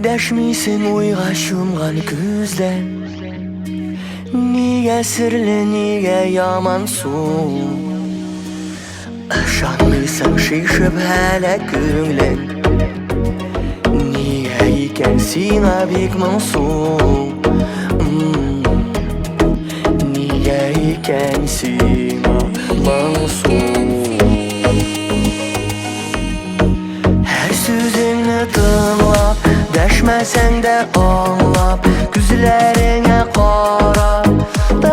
Dәшмисің ойға шумған күзден. Неге сірлі, неге ямансың? Ышанмыйсың шишіп әлі көңлің. Неге екен сиңа бек мұңсың? Неге екен сиңа мұңсың? Her sözünü tınlap, dəşməsən də anlap, güzlərinə qararırmı?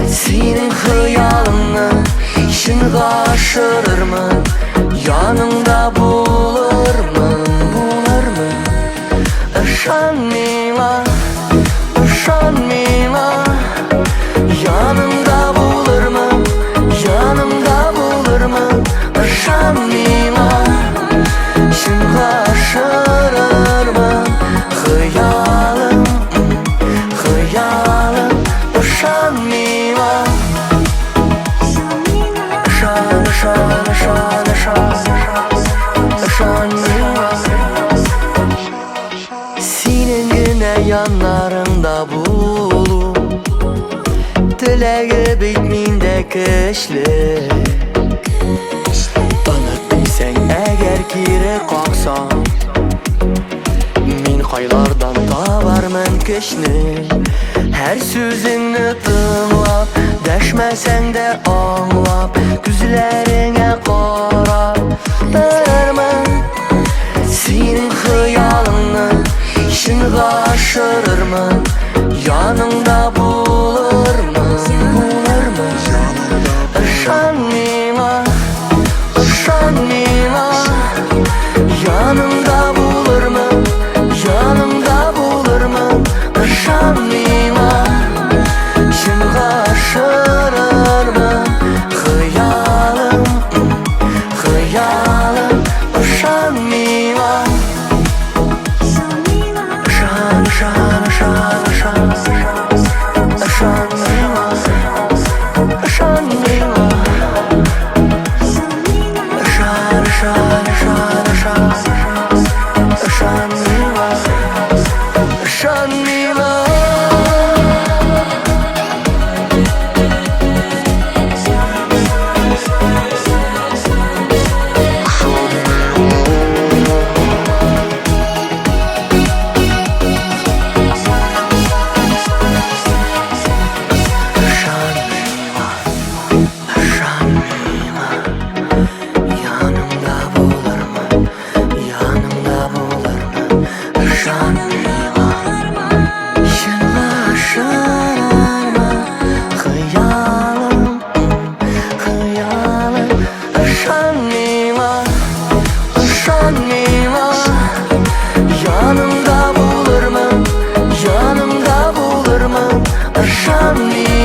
Senin xıyalını işin qaşırırmı? Yanında bulurmı? Işanmayla, ışanmayla, yanımda bulurmu? Yanımda bulurmu? Işanmayla, işin qaşırırmı? Xıyalım, xıyalım, ışanmayla. Işan, ışan, ışan, ışan, ışanmayla. Senin güne yanlarında bulup, diləgi bitmində kişli. Unutmaysan əgər kiri qalxsan, min qaylardan tabarmın kişni. Her sözünü tınlap, dəşməsən də anlap, güzlərinə qararırmı? Senin xıyalını işin qaşırırmı? Yanında bulurmu? Işanmayla, ışanmayla, yanımda bulurmu? Yanımda bulurmu? Işanmayla, işin qaşırırmı? Xıyalım, xıyalım, ışanmayla. Işan, ışan, ışan, ışan, ışanmayla, ışanmayla. Işan, ışan, ışan, ışan, ışanmayla, ışanmayla. Yanımda bulurmu? Yanımda bulurmu? Işanmayla.